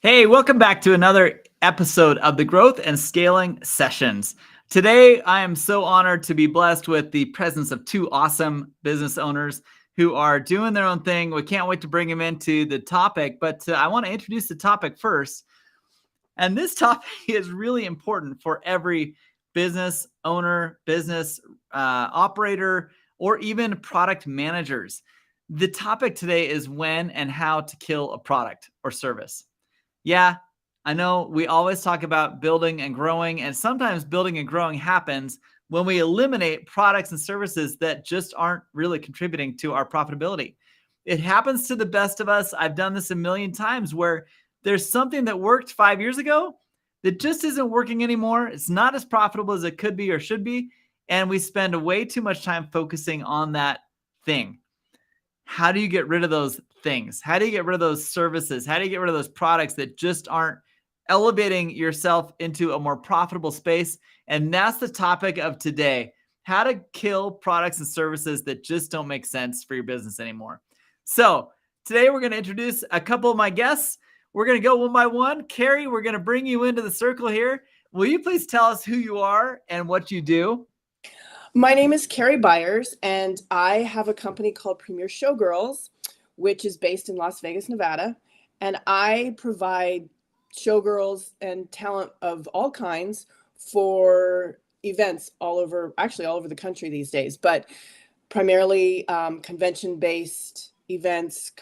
Hey, welcome back to another episode of the Growth and Scaling Sessions. Today, I am so honored to be blessed with the presence of two awesome business owners who are doing their own thing. We can't wait to bring them into the topic, but I want to introduce the topic first. And this topic is really important for every business owner, business operator, or even product managers. The topic today is when and how to kill a product or service. Yeah, I know we always talk about building and growing, and sometimes building and growing happens when we eliminate products and services that just aren't really contributing to our profitability. It happens to the best of us. I've done this a million times where there's something that worked 5 years ago that just isn't working anymore. It's not as profitable as it could be or should be. And we spend way too much time focusing on that thing. How do you get rid of those things? How do you get rid of those services? How do you get rid of those products that just aren't elevating yourself into a more profitable space? And that's the topic of today: how to kill products and services that just don't make sense for your business anymore. So today we're going to introduce a couple of my guests. We're going to go one by one. Cari, we're going to bring you into the circle here. Will you please tell us who you are and what you do? My name is Cari Byers, and I have a company called Premier Showgirls, which is based in Las Vegas, Nevada. And I provide showgirls and talent of all kinds for events all over the country these days, but primarily convention-based events,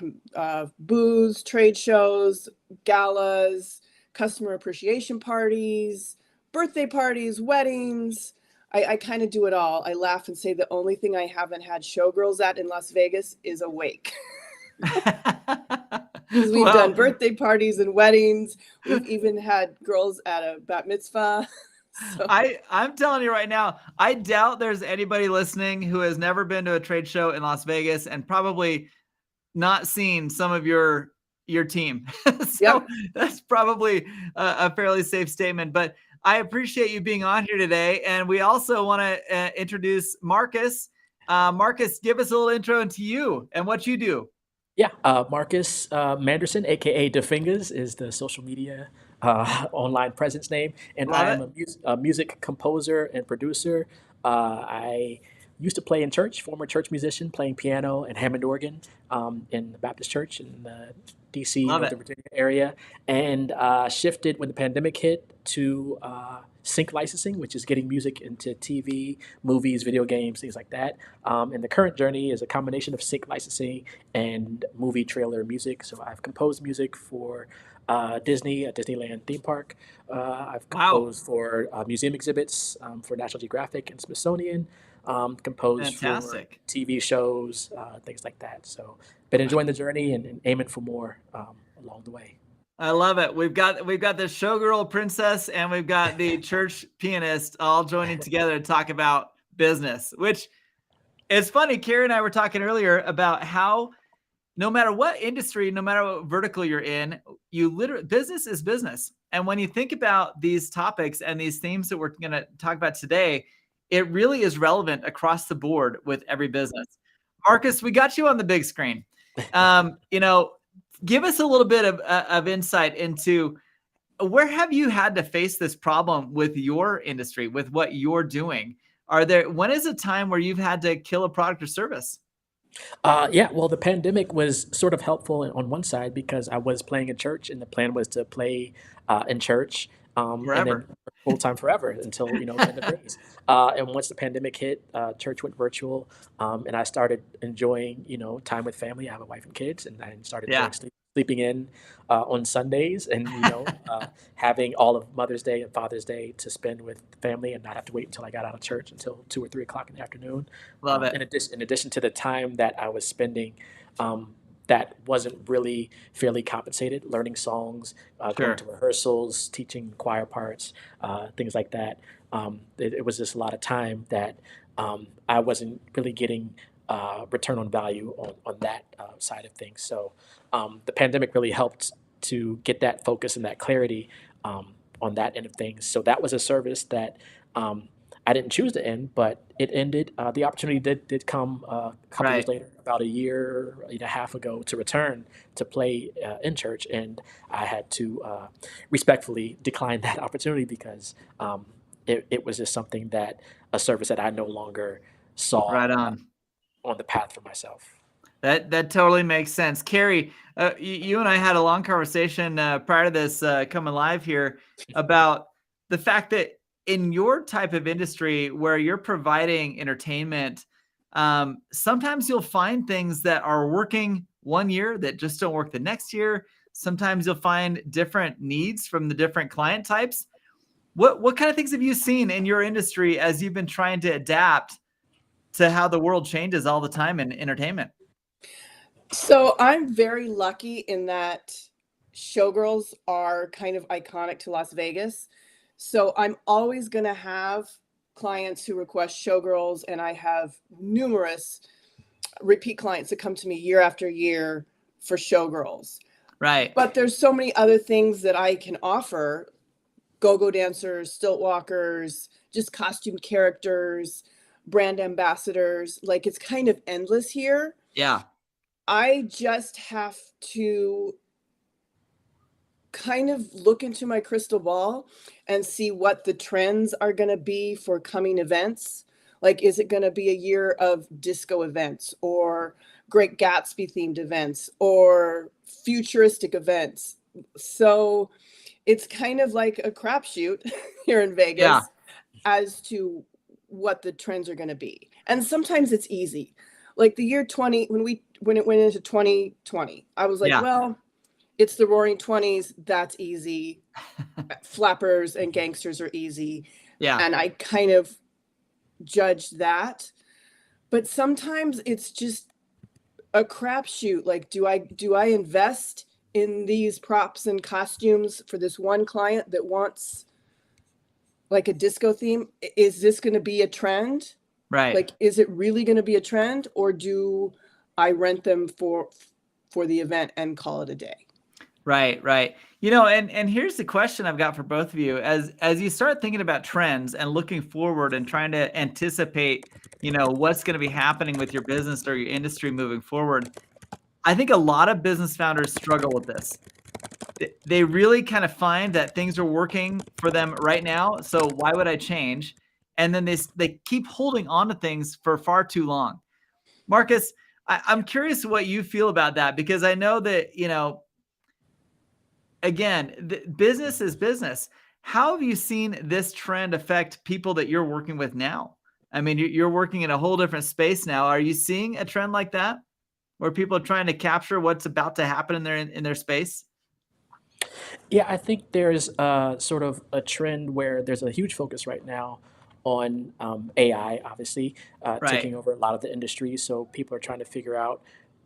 booths, trade shows, galas, customer appreciation parties, birthday parties, weddings. I kind of do it all. I laugh and say the only thing I haven't had showgirls at in Las Vegas is a wake. Because we've done birthday parties and weddings. We've even had girls at a bat mitzvah. So. I'm telling you right now, I doubt there's anybody listening who has never been to a trade show in Las Vegas and probably not seen some of your team. So yep. That's probably a fairly safe statement, but I appreciate you being on here today. And we also want to introduce Marcus. Marcus, give us a little intro into you and what you do. Yeah, Marcus Manderson, aka DeFingers, is the social media online presence name, and I'm a music composer and producer. I used to play in church, former church musician, playing piano and Hammond organ in the Baptist Church in the DC, Northern Virginia area, and shifted when the pandemic hit to sync licensing, which is getting music into TV, movies, video games, things like that. And the current journey is a combination of sync licensing and movie trailer music. So I've composed music for Disney, a Disneyland theme park. I've composed for museum exhibits for National Geographic and Smithsonian. Composed for TV shows, things like that. So been enjoying the journey and aiming for more along the way. I love it. We've got the showgirl princess and we've got the church pianist all joining together to talk about business, which is funny. Cari and I were talking earlier about how no matter what industry, no matter what vertical you're in, business is business. And when you think about these topics and these themes that we're going to talk about today, it really is relevant across the board with every business. Marcus, we got you on the big screen. Give us a little bit of insight into where have you had to face this problem with your industry, with what you're doing? When is a time where you've had to kill a product or service? Yeah, well, the pandemic was sort of helpful on one side because I was playing in church, and the plan was to play in church and then full time forever until the end of days. And once the pandemic hit, church went virtual, and I started enjoying time with family. I have a wife and kids, and I started sleeping in on Sundays, and having all of Mother's Day and Father's Day to spend with family, and not have to wait until I got out of church until 2 or 3 o'clock in the afternoon. Love it. In addition to the time that I was spending. That wasn't really fairly compensated, learning songs, going to rehearsals, teaching choir parts, things like that. It was just a lot of time that I wasn't really getting return on value on that side of things. So the pandemic really helped to get that focus and that clarity on that end of things. So that was a service that I didn't choose to end, but it ended. The opportunity did come a couple years Right. later, about a year and a half ago, to return to play in church, and I had to respectfully decline that opportunity because it was just something that a service that I no longer saw Right on. on the path for myself. That totally makes sense. Cari, you and I had a long conversation prior to this coming live here about the fact that in your type of industry where you're providing entertainment, sometimes you'll find things that are working one year that just don't work the next year. Sometimes you'll find different needs from the different client types. What kind of things have you seen in your industry as you've been trying to adapt to how the world changes all the time in entertainment? So I'm very lucky in that showgirls are kind of iconic to Las Vegas. So I'm always going to have clients who request showgirls, and I have numerous repeat clients that come to me year after year for showgirls. Right. But there's so many other things that I can offer: go-go dancers, stilt walkers, just costume characters, brand ambassadors. Like, it's kind of endless here. Yeah. I just have to kind of look into my crystal ball and see what the trends are going to be for coming events. Like, is it going to be a year of disco events or Great Gatsby themed events or futuristic events? So it's kind of like a crapshoot here in Yeah. Vegas as to what the trends are going to be. And sometimes it's easy. Like the year 20, when it went into 2020, I was like, Yeah. well, it's the roaring 20s. That's easy. Flappers and gangsters are easy. Yeah. And I kind of judged that. But sometimes it's just a crapshoot. Like, do I invest in these props and costumes for this one client that wants like a disco theme? Is this going to be a trend? Right. Like, is it really going to be a trend, or do I rent them for the event and call it a day? Right. Right. And here's the question I've got for both of you. As you start thinking about trends and looking forward and trying to anticipate, what's going to be happening with your business or your industry moving forward, I think a lot of business founders struggle with this. They really kind of find that things are working for them right now, so why would I change? And then they keep holding on to things for far too long. Marcus, I'm curious what you feel about that, because I know that, again, business is business. How have you seen this trend affect people that you're working with now? I mean, you're working in a whole different space now. Are you seeing a trend like that where people are trying to capture what's about to happen in their space? Yeah, I think there's sort of a trend where there's a huge focus right now on AI, obviously, Right. taking over a lot of the industry. So people are trying to figure out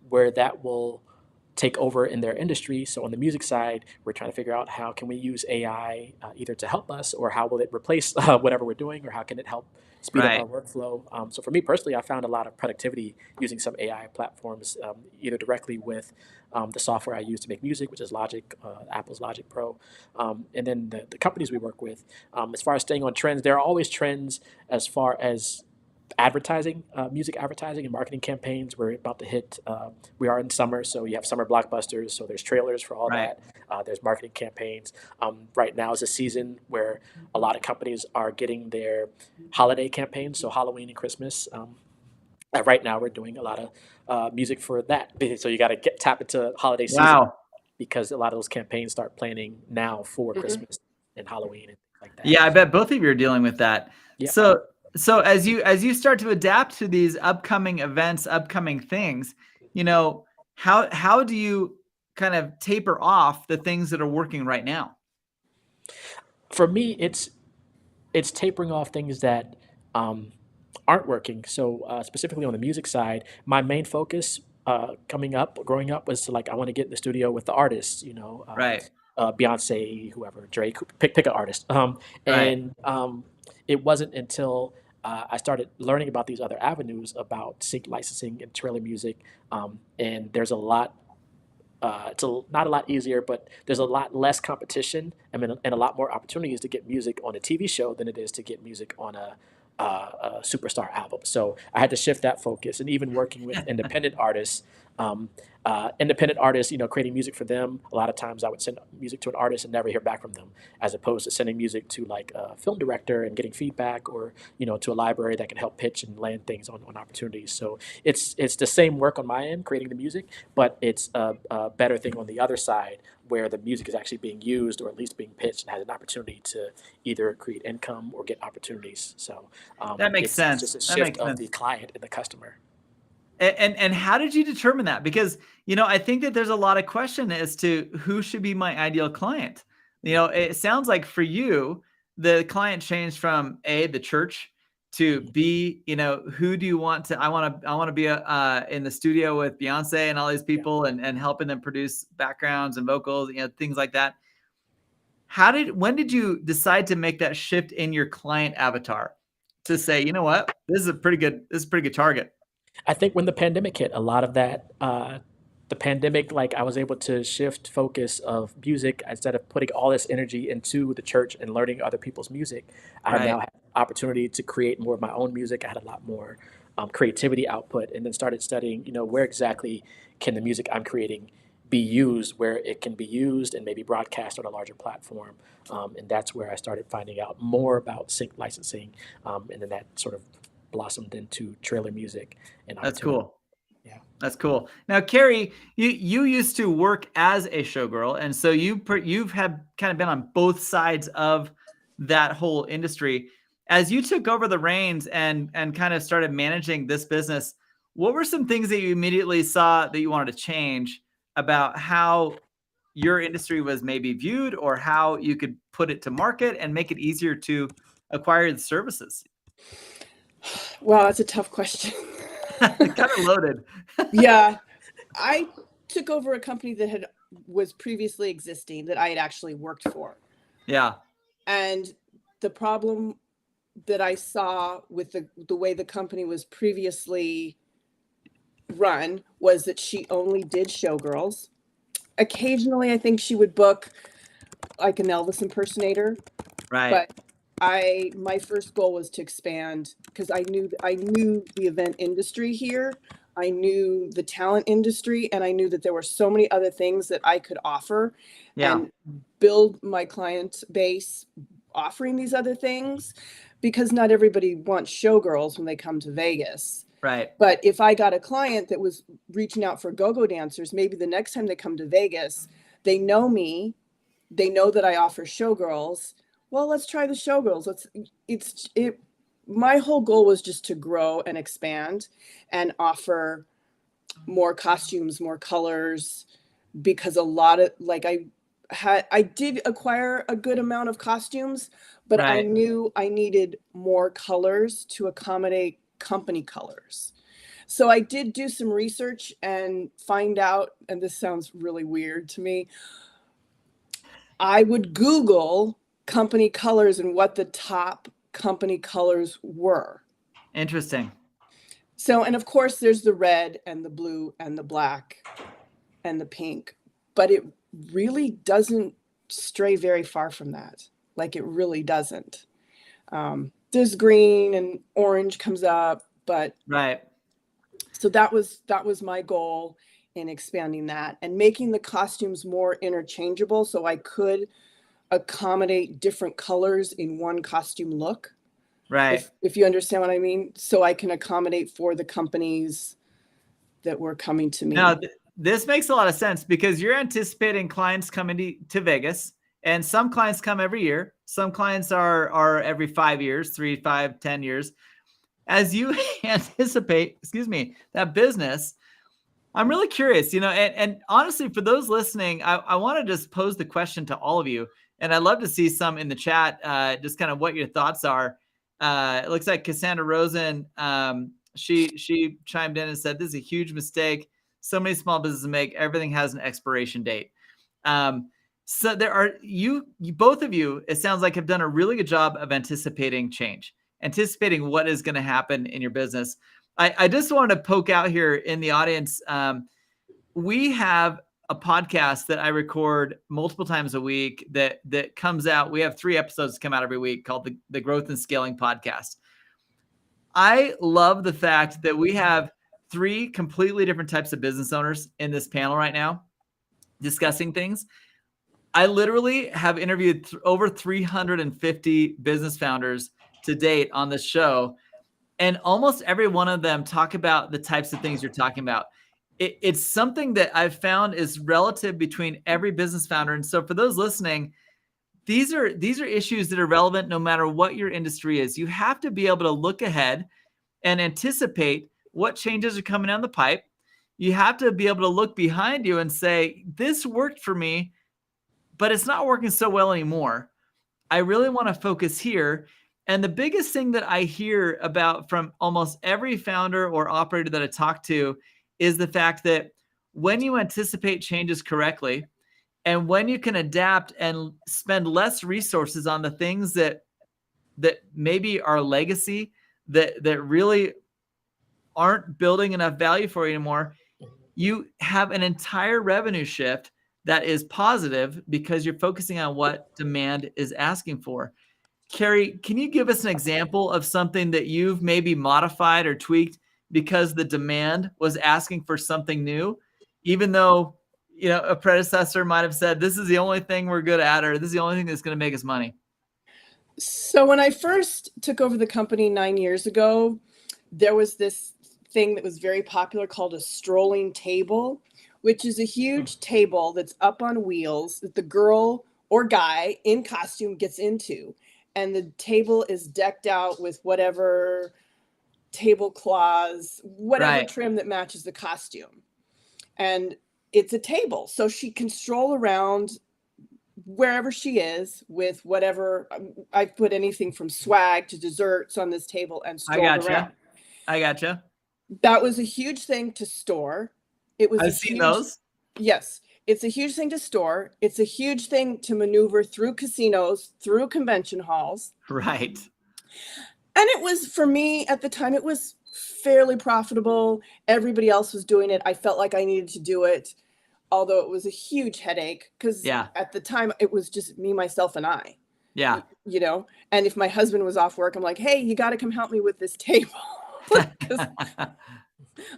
where that will take over in their industry. So on the music side, we're trying to figure out how can we use AI either to help us, or how will it replace whatever we're doing, or how can it help speed up our Right. workflow. So for me personally, I found a lot of productivity using some AI platforms, either directly with the software I use to make music, which is Logic, Apple's Logic Pro, and then the companies we work with. As far as staying on trends, there are always trends as far as advertising, music advertising and marketing campaigns. We're about to hit, we are in summer, so you have summer blockbusters. So there's trailers for all Right. that. There's marketing campaigns. Right now is a season where a lot of companies are getting their holiday campaigns, so Halloween and Christmas. Right now, we're doing a lot of music for that. So you got to tap into holiday season, Wow. because a lot of those campaigns start planning now for Mhm. Christmas and Halloween and things like that. Yeah, I bet both of you are dealing with that. Yeah. So as you start to adapt to these upcoming events, upcoming things, how do you kind of taper off the things that are working right now? For me, it's tapering off things that aren't working. So specifically on the music side, my main focus growing up, was to, like, I want to get in the studio with the artists, Right. Beyonce, whoever, Drake, pick an artist. Right. And it wasn't until I started learning about these other avenues about sync licensing and trailer music, and there's a lot. Not a lot easier, but there's a lot less competition, and a lot more opportunities to get music on a TV show than it is to get music on superstar album. So I had to shift that focus. And even working with independent artists, creating music for them. A lot of times I would send music to an artist and never hear back from them, as opposed to sending music to like a film director and getting feedback, or, to a library that can help pitch and land things on opportunities. So it's the same work on my end, creating the music, but it's a better thing on the other side, where the music is actually being used, or at least being pitched, and has an opportunity to either create income or get opportunities. So that makes sense. It's just a shift of the client and the customer. And how did you determine that? Because, I think that there's a lot of question as to who should be my ideal client. It sounds like for you, the client changed from A, the church, to B, who do you want to, I want to be in the studio with Beyonce and all these people, and helping them produce backgrounds and vocals, things like that. When did you decide to make that shift in your client avatar to say, you know what, this is a pretty good target? I think when the pandemic hit, a lot of that, the pandemic, like I was able to shift focus of music. Instead of putting all this energy into the church and learning other people's music, I Right. now had opportunity to create more of my own music. I had a lot more creativity output, and then started studying, where exactly can the music I'm creating be used, where it can be used and maybe broadcast on a larger platform. And that's where I started finding out more about sync licensing. And then that sort of blossomed into trailer music. And That's opportunity. cool. Yeah. That's cool. Now, Cari, you used to work as a showgirl, and so you've had kind of been on both sides of that whole industry. As you took over the reins and kind of started managing this business, what were some things that you immediately saw that you wanted to change about how your industry was maybe viewed, or how you could put it to market and make it easier to acquire the services? Wow, that's a tough question. Kind of loaded. Yeah, I took over a company that was previously existing, that I had actually worked for. Yeah. And the problem that I saw with the way the company was previously run was that she only did showgirls. Occasionally, I think she would book like an Elvis impersonator, Right. but my first goal was to expand, because I knew the event industry here. I knew the talent industry, and I knew that there were so many other things that I could offer Yeah. and build my client base offering these other things, because not everybody wants showgirls when they come to Vegas. Right. But if I got a client that was reaching out for go-go dancers, maybe the next time they come to Vegas, they know me, they know that I offer showgirls. Well, let's try the showgirls. My whole goal was just to grow and expand and offer more costumes, more colors, because a lot of, like, I did acquire a good amount of costumes, but I Right. knew I needed more colors to accommodate company colors. So I did do some research and find out, and this sounds really weird to me, I would Google company colors and what the top company colors were. Interesting. So, and of course there's the red and the blue and the black and the pink, but it really doesn't stray very far from that. Like, it really doesn't. There's green and orange comes up, but Right. so that was my goal in expanding that and making the costumes more interchangeable, so I could accommodate different colors in one costume look. Right. If you understand what I mean, so I can accommodate for the companies that were coming to me. Now, this makes a lot of sense, because you're anticipating clients coming to Vegas, and some clients come every year. Some clients are every 5 years, 3, 5, 10 years. As you anticipate, that business, I'm really curious, and honestly, for those listening, I want to just pose the question to all of you, and I'd love to see some in the chat, just kind of what your thoughts are. It looks like Cassandra Rosen, she chimed in and said, "This is a huge mistake. So many small businesses make. Everything has an expiration date." So there are you both of you, it sounds like, have done a really good job of anticipating change, anticipating what is going to happen in your business. I just wanted to poke out here in the audience. We have a podcast that I record multiple times a week that comes out. We have 3 episodes come out every week, called the Growth and Scaling Podcast. I love the fact that we have three completely different types of business owners in this panel right now discussing things. I literally have interviewed over 350 business founders to date on this show, and almost every one of them talk about the types of things you're talking about. It's something that I've found is relative between every business founder. And so for those listening, these are issues that are relevant no matter what your industry is. You have to be able to look ahead and anticipate what changes are coming down the pipe. You have to be able to look behind you and say, this worked for me, but it's not working so well anymore. I really want to focus here. And the biggest thing that I hear about from almost every founder or operator that I talk to is the fact that when you anticipate changes correctly, and when you can adapt and spend less resources on the things that maybe are legacy, that really aren't building enough value for you anymore, you have an entire revenue shift that is positive because you're focusing on what demand is asking for. Cari, can you give us an example of something that you've maybe modified or tweaked because the demand was asking for something new, even though a predecessor might have said, this is the only thing we're good at, or this is the only thing that's going to make us money? So when I first took over the company 9 years ago, there was this thing that was very popular called a strolling table, which is a huge table that's up on wheels that the girl or guy in costume gets into. And the table is decked out with whatever tablecloths, whatever trim that matches the costume. And it's a table. So she can stroll around wherever she is with whatever. I put anything from swag to desserts on this table and stroll around. I gotcha. That was a huge thing to store. It was I've seen those. Yes. It's a huge thing to store. It's a huge thing to maneuver through casinos, through convention halls. Right. And it was, for me at the time, it was fairly profitable. Everybody else was doing it. I felt like I needed to do it, although it was a huge headache because at the time it was just me, myself, and I. Yeah. And if my husband was off work, I'm like, hey, you got to come help me with this table.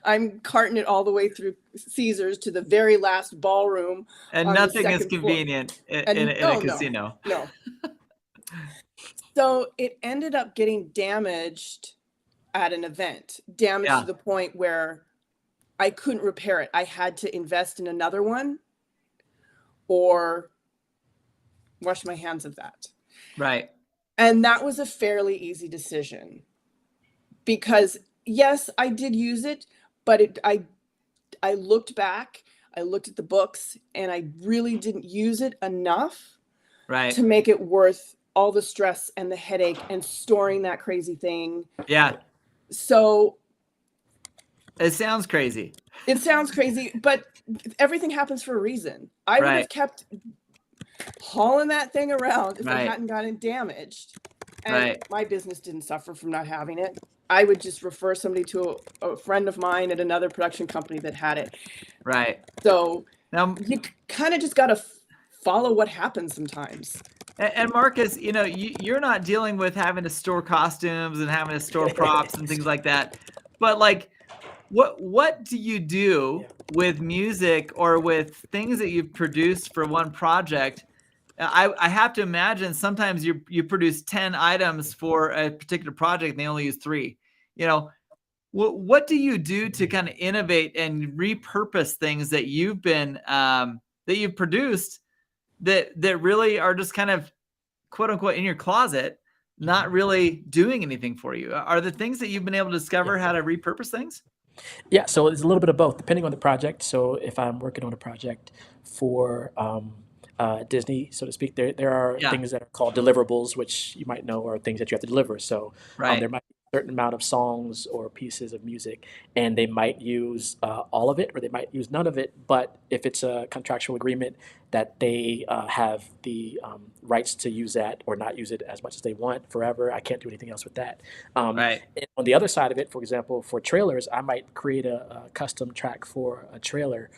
I'm carting it all the way through Caesars to the very last ballroom. And nothing is convenient in a casino. No. So it ended up getting damaged at an event, to the point where I couldn't repair it. I had to invest in another one or wash my hands of that. Right. And that was a fairly easy decision because yes, I did use it, but I looked back, I looked at the books, and I really didn't use it enough to make it worth all the stress and the headache and storing that crazy thing. Yeah. So it sounds crazy. It sounds crazy, but everything happens for a reason. I would have kept hauling that thing around if I hadn't gotten damaged. And my business didn't suffer from not having it. I would just refer somebody to a friend of mine at another production company that had it. Right. So now you kind of just got to follow what happens sometimes. And Marcus, you're not dealing with having to store costumes and having to store props and things like that. But like, what do you do with music or with things that you've produced for one project? I have to imagine sometimes you produce 10 items for a particular project and they only use 3. What do you do to kind of innovate and repurpose things that you've been that you've produced that really are just kind of quote unquote in your closet, not really doing anything for you? Are the things that you've been able to discover how to repurpose things? Yeah, so it's a little bit of both, depending on the project. So if I'm working on a project for Disney, so to speak, there are things that are called deliverables, which you might know are things that you have to deliver. So there might be a certain amount of songs or pieces of music, and they might use all of it, or they might use none of it. But if it's a contractual agreement that they have the rights to use that or not use it as much as they want forever, I can't do anything else with that. And on the other side of it, for example, for trailers, I might create a custom track for a trailer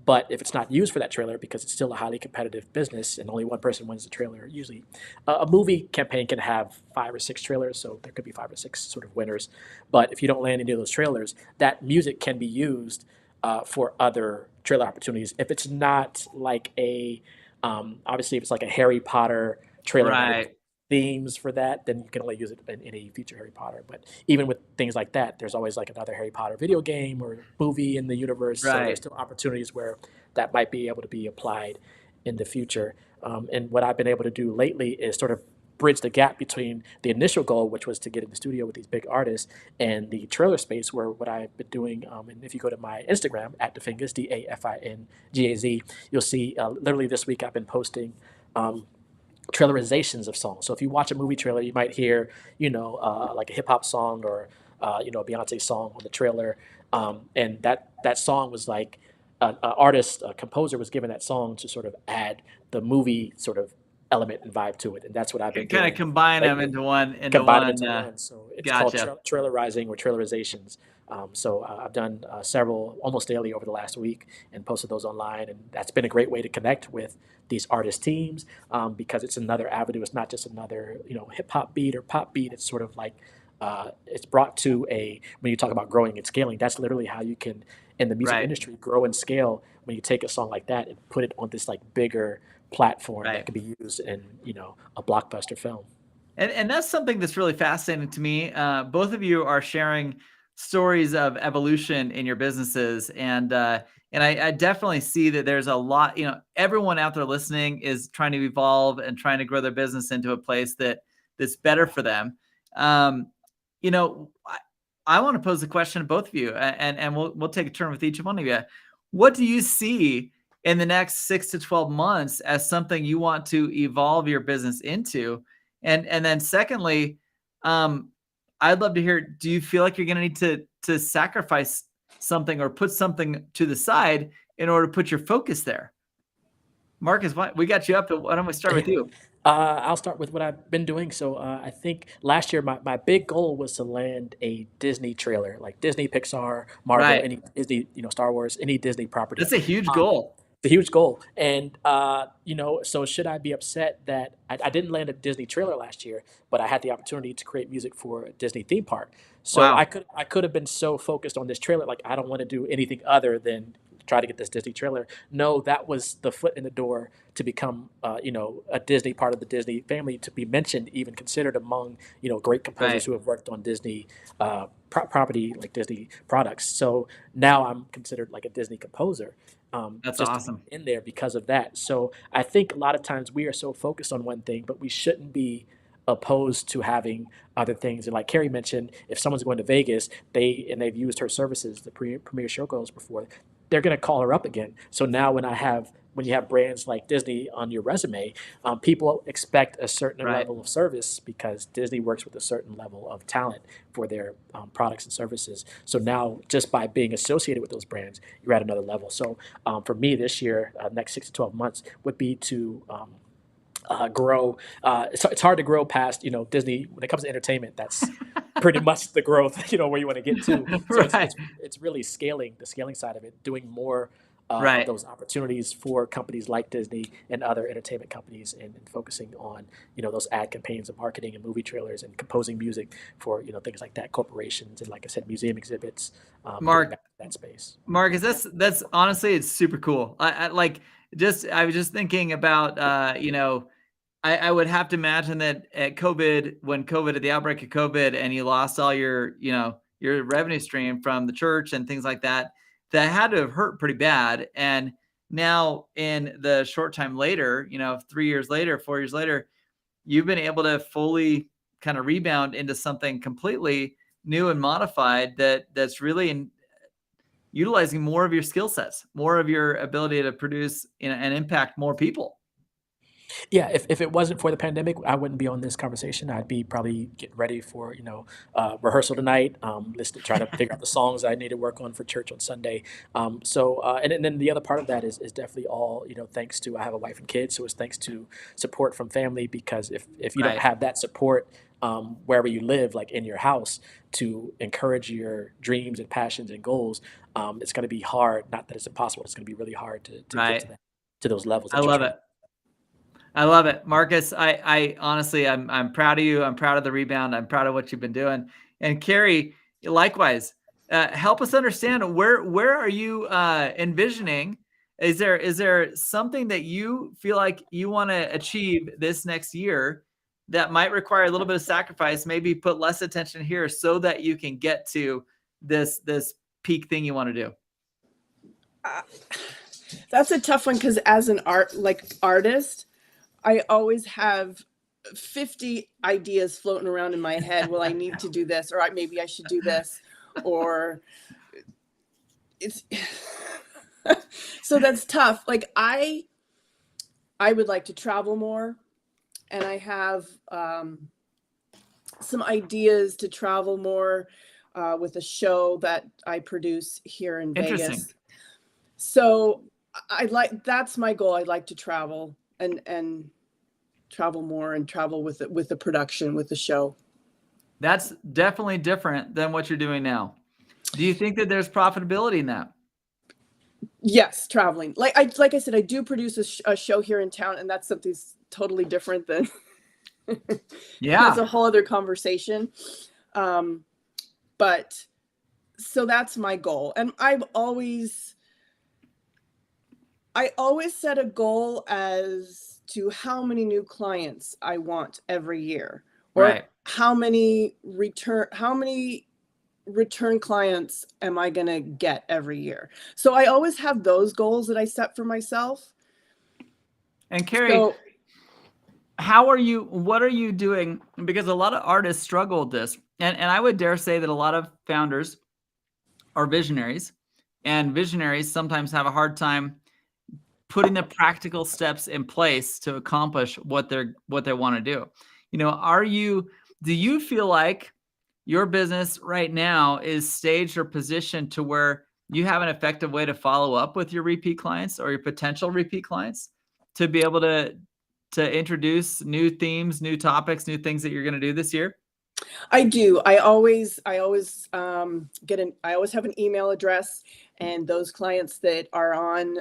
But if it's not used for that trailer, because it's still a highly competitive business and only one person wins the trailer, usually a movie campaign can have 5 or 6 trailers, so there could be 5 or 6 sort of winners. But if you don't land any of those trailers, that music can be used for other trailer opportunities. If it's not like obviously if it's like a Harry Potter trailer with Right. themes for that, then you can only use it in any future Harry Potter. But even with things like that, there's always like another Harry Potter video game or movie in the universe. So there's Right. still opportunities where that might be able to be applied in the future. And what I've been able to do lately is sort of bridge the gap between the initial goal, which was to get in the studio with these big artists, and the trailer space, where what I've been doing, and if you go to my Instagram at Dafingaz, DAFINGAZ, you'll see literally this week I've been posting trailerizations of songs. So if you watch a movie trailer, you might hear, like a hip hop song or, a Beyonce song on the trailer. And that song was like an artist, a composer was given that song to sort of add the movie sort of element and vibe to it. And that's what I've been Kind of doing combine them lately. into one, Combine them into one. So it's called gotcha. trailerizing or trailerizations. So I've done several almost daily over the last week and posted those online, and that's been a great way to connect with these artist teams, because it's another avenue. It's not just another hip hop beat or pop beat. It's sort of like it's brought to when you talk about growing and scaling, that's literally how you can in the music Right. industry grow and scale when you take a song like that and put it on this like bigger platform Right. that can be used in a blockbuster film. And that's something that's really fascinating to me. Both of you are sharing stories of evolution in your businesses, and I definitely see that there's a lot. Everyone out there listening is trying to evolve and trying to grow their business into a place that's better for them. I want to pose a question to both of you, and we'll take a turn with each one of you. What do you see in the next 6 to 12 months as something you want to evolve your business into? And then secondly, I'd love to hear, do you feel like you're going to need to sacrifice something or put something to the side in order to put your focus there? Marcus, we got you up. Why don't we start with you? I'll start with what I've been doing. So I think last year my big goal was to land a Disney trailer, like Disney, Pixar, Marvel, Right. any Disney, Star Wars, any Disney property. That's a huge goal. It's a huge goal. And, so should I be upset that I didn't land a Disney trailer last year, but I had the opportunity to create music for a Disney theme park. So Wow. I could have been so focused on this trailer, like I don't want to do anything other than try to get this Disney trailer. No, that was the foot in the door to become, a Disney part of the Disney family, to be mentioned, even considered among, great composers Right. who have worked on Disney property, like Disney products. So now I'm considered like a Disney composer. That's Just awesome. in there because of that. So I think a lot of times we are so focused on one thing, but we shouldn't be opposed to having other things. And like Cari mentioned, if someone's going to Vegas, they've used her services, the Premier Showgirls before, they're going to call her up again. So now when you have brands like Disney on your resume, people expect a certain Right. level of service because Disney works with a certain level of talent for their products and services. So now just by being associated with those brands, you're at another level. So for me this year, next 6 to 12 months would be to grow. It's hard to grow past, Disney. When it comes to entertainment, that's pretty much the growth, where you want to get to. So Right. it's really the scaling side of it, doing more Right. of those opportunities for companies like Disney and other entertainment companies, and focusing on, those ad campaigns and marketing and movie trailers and composing music for, things like that, corporations, and like I said, museum exhibits, Mark- getting back to that space. Marcus, that's honestly, it's super cool. I was just thinking about, I would have to imagine that at the outbreak of COVID, and you lost all your revenue stream from the church and things like that, that had to have hurt pretty bad. And now in the short time later, 3 years later, 4 years later, you've been able to fully kind of rebound into something completely new and modified that's really utilizing more of your skill sets, more of your ability to produce and impact more people. Yeah, if it wasn't for the pandemic, I wouldn't be on this conversation. I'd be probably getting ready for, rehearsal tonight, listen, trying to figure out the songs I need to work on for church on Sunday. And then the other part of that is definitely all, thanks to, I have a wife and kids, so it's thanks to support from family, because if you don't Right. have that support, wherever you live, like in your house, to encourage your dreams and passions and goals, it's going to be hard. Not that it's impossible. It's going to be really hard to get Right. to that, to those levels I that you're love trying. it. I love it. Marcus, I honestly, I'm proud of you. I'm proud of the rebound. I'm proud of what you've been doing. And Cari, likewise, help us understand where are you envisioning? Is there something that you feel like you want to achieve this next year that might require a little bit of sacrifice, maybe put less attention here so that you can get to this peak thing you want to do? That's a tough one, because as an artist, I always have 50 ideas floating around in my head. Well, I need to do this, or maybe I should do this, or it's so that's tough. Like I would like to travel more, and I have some ideas to travel more with a show that I produce here in Interesting. Vegas. So that's my goal. I'd like to travel and travel more, and travel with the production, with the show. That's definitely different than what you're doing now. Do you think that there's profitability in that? Yes, traveling. Like I said, I do produce a show here in town, and that's something totally different than Yeah. that's a whole other conversation. But so that's my goal. And I always set a goal as to how many new clients I want every year, or Right. how many return clients am I going to get every year. So I always have those goals that I set for myself. And Cari, So what are you doing? Because a lot of artists struggle with this. And I would dare say that a lot of founders are visionaries, and visionaries sometimes have a hard time putting the practical steps in place to accomplish what they want to do. Do you feel like your business right now is staged or positioned to where you have an effective way to follow up with your repeat clients or your potential repeat clients to be able to introduce new themes, new topics, new things that you're going to do this year? I do. I always have an email address, and those clients that are on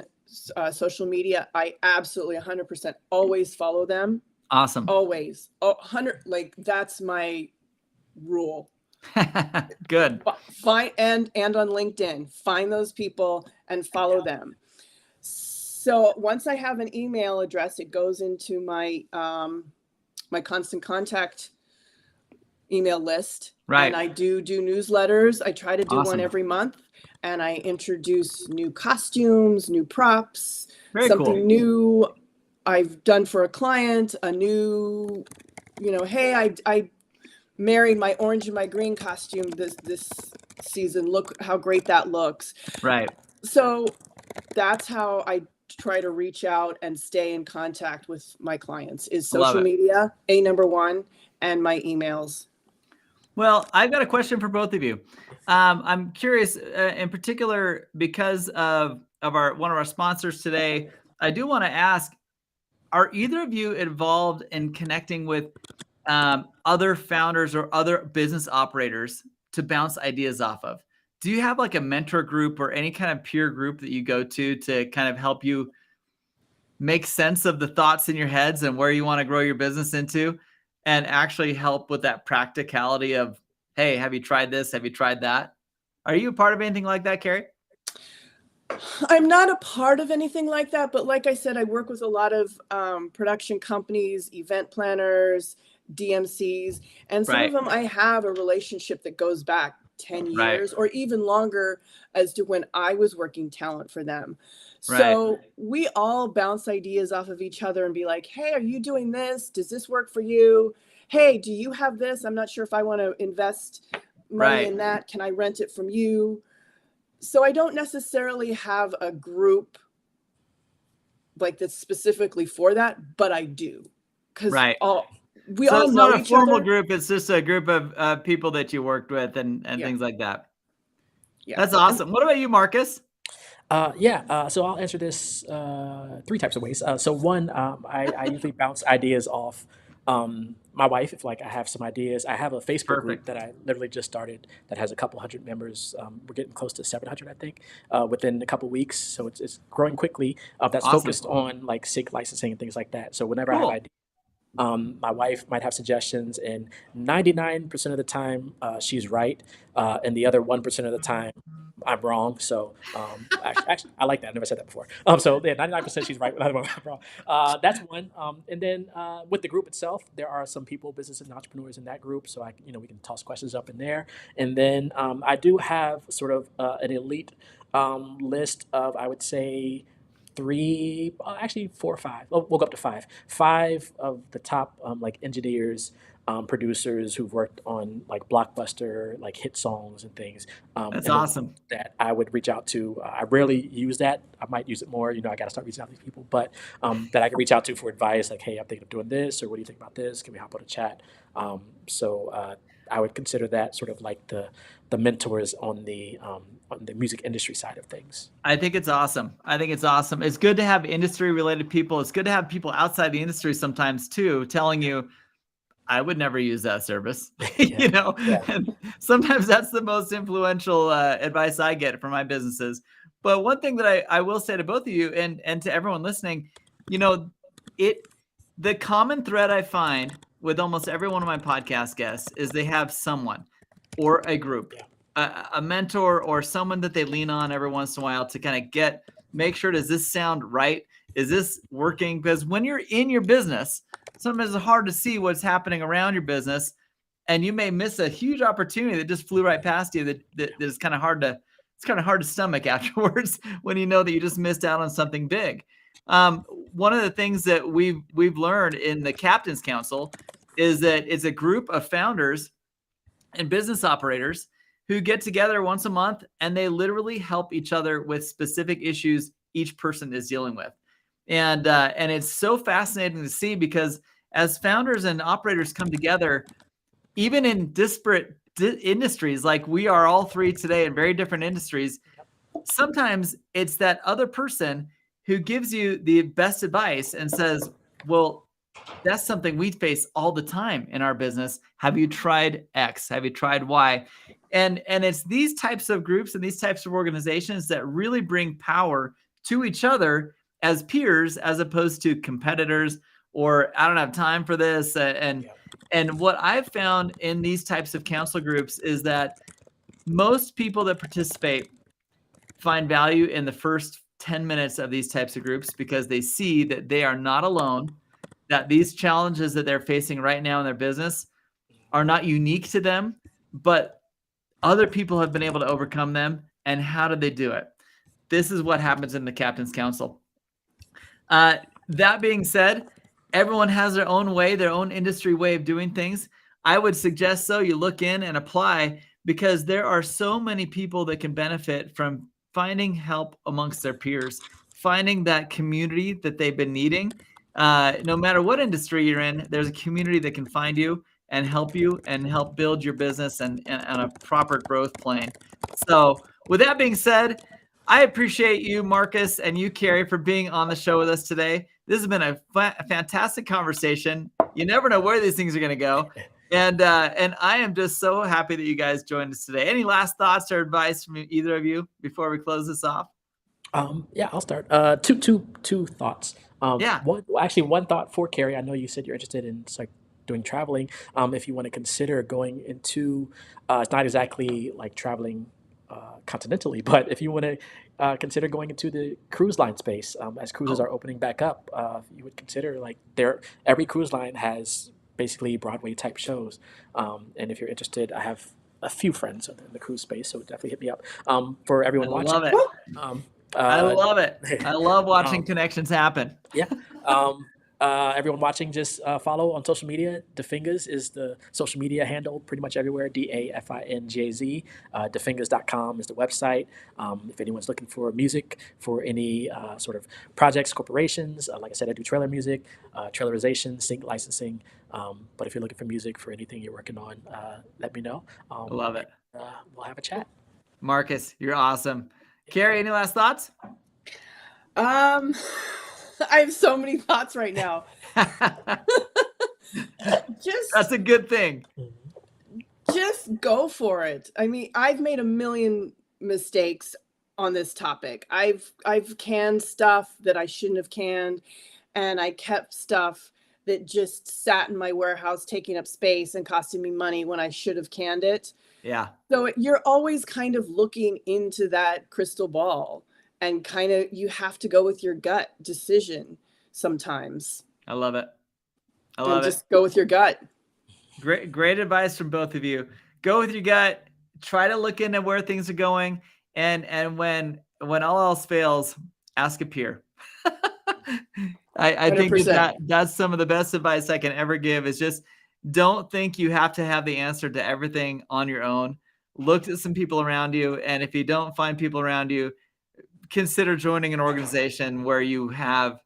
social media, I absolutely 100% always follow them. Awesome. Always. 100, like that's my rule. Good. Find and on LinkedIn, find those people and follow them. So once I have an email address, it goes into my my constant contact email list. Right. And I do newsletters. I try to do Awesome. one every month, and I introduce new costumes, new props, Very something cool. new I've done for a client, a new, hey, I married my orange and my green costume this season. Look how great that looks. Right. So that's how I try to reach out and stay in contact with my clients, is social media, number one, and my emails. Well, I've got a question for both of you. I'm curious, in particular, because of one of our sponsors today. I do want to ask: are either of you involved in connecting with other founders or other business operators to bounce ideas off of? Do you have like a mentor group or any kind of peer group that you go to kind of help you make sense of the thoughts in your heads and where you want to grow your business into, and actually help with that practicality of, hey, have you tried this? Have you tried that? Are you a part of anything like that, Cari? I'm not a part of anything like that, but like I said, I work with a lot of production companies, event planners, DMCs, and some of them I have a relationship that goes back 10 years or even longer as to when I was working talent for them. So we all bounce ideas off of each other and be like, hey, are you doing this? Does this work for you? Hey, do you have this? I'm not sure if I want to invest money in that. Can I rent it from you? So I don't necessarily have a group like that's specifically for that, but I do, because Right. we So all it's know not a each formal other. group. It's just a group of people that you worked with and Yeah. things like that. Yeah. That's awesome. What about you, Marcus? So I'll answer this three types of ways. So one, I usually bounce ideas off my wife. If like I have some ideas, I have a Facebook group Perfect. that I literally just started that has a couple hundred members. We're getting close to 700, I think, within a couple weeks. So it's growing quickly. That's Awesome. focused on like SIG licensing and things like that. So whenever I have Cool. ideas, my wife might have suggestions, and 99% of the time, she's right, and the other 1% of the time, I'm wrong. So, actually, I like that. I never said that before. So yeah, 99% she's right, the other one I'm wrong. That's one. And then with the group itself, there are some people, business and entrepreneurs in that group. So we can toss questions up in there. And then I do have sort of an elite list of, I would say, three, actually four or five. Oh, we'll go up to five. Five of the top like engineers, producers who've worked on like blockbuster, like hit songs and things. That's And then awesome. that I would reach out to. I rarely use that. I might use it more. I got to start reaching out to these people, but that I can reach out to for advice. Like, hey, I'm thinking of doing this, or what do you think about this? Can we hop on a chat? So I would consider that sort of like the mentors on the music industry side of things. I think it's awesome. It's good to have industry related people. It's good to have people outside the industry sometimes too, telling you, I would never use that service. Yeah. And sometimes that's the most influential advice I get from my businesses. But one thing that I will say to both of you and to everyone listening, the common thread I find with almost every one of my podcast guests is they have someone or a group, a mentor or someone that they lean on every once in a while to kind of make sure, does this sound right? Is this working? Because when you're in your business, sometimes it's hard to see what's happening around your business, and you may miss a huge opportunity that just flew right past you that is kind of hard to stomach afterwards when you know that you just missed out on something big. One of the things that we've learned in the Captain's Council is that it's a group of founders and business operators who get together once a month, and they literally help each other with specific issues each person is dealing with. And it's so fascinating to see, because as founders and operators come together, even in disparate industries, like we are all three today in very different industries, sometimes it's that other person who gives you the best advice and says, well, that's something we face all the time in our business. Have you tried X? Have you tried Y? And it's these types of groups and these types of organizations that really bring power to each other as peers, as opposed to competitors, or I don't have time for this. And what I've found in these types of council groups is that most people that participate find value in the first 10 minutes of these types of groups, because they see that they are not alone, that these challenges that they're facing right now in their business are not unique to them, but other people have been able to overcome them. And how did they do it? This is what happens in the Captain's Council. That being said, everyone has their own way, their own industry way of doing things. I would suggest you look in and apply, because there are so many people that can benefit from finding help amongst their peers, finding that community that they've been needing. No matter what industry you're in, there's a community that can find you and help build your business and on a proper growth plane. So with that being said, I appreciate you, Marcus, and you, Cari, for being on the show with us today. This has been a fantastic conversation. You never know where these things are going to go. And I am just so happy that you guys joined us today. Any last thoughts or advice from either of you before we close this off? I'll start. Two thoughts. One thought for Cari. I know you said you're interested in doing traveling. If you want to consider going into, it's not exactly like traveling continentally, but if you want to consider going into the cruise line space, as cruises are opening back up, you would consider every cruise line has basically Broadway type shows. And if you're interested, I have a few friends in the cruise space, so definitely hit me up. For everyone watching, love it. I love it. I love watching connections happen. Yeah. Everyone watching, just follow on social media. Defingaz is the social media handle pretty much everywhere. DAFINGAZ. Defingaz.com is the website. If anyone's looking for music for any sort of projects, corporations, like I said, I do trailer music, trailerization, sync licensing. But if you're looking for music for anything you're working on, let me know. I love it. We'll have a chat. Marcus, you're awesome. Cari, any last thoughts? I have so many thoughts right now. That's a good thing. Just go for it. I mean, I've made a million mistakes on this topic. I've canned stuff that I shouldn't have canned, and I kept stuff that just sat in my warehouse taking up space and costing me money when I should have canned it. Yeah. So you're always kind of looking into that crystal ball, and kind of you have to go with your gut decision sometimes. I love it. I love it. Just go with your gut. Great advice from both of you. Go with your gut. Try to look into where things are going, and when all else fails, ask a peer. I think that's some of the best advice I can ever give, is just don't think you have to have the answer to everything on your own. Look at some people around you, and if you don't find people around you, consider joining an organization where you have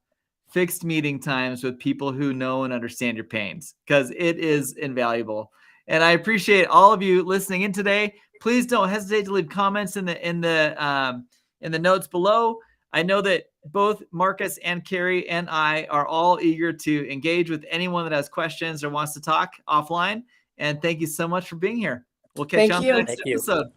fixed meeting times with people who know and understand your pains, because it is invaluable. And I appreciate all of you listening in today. Please don't hesitate to leave comments in the notes below. I know that both Marcus and Cari and I are all eager to engage with anyone that has questions or wants to talk offline. And thank you so much for being here. We'll catch you on the next episode.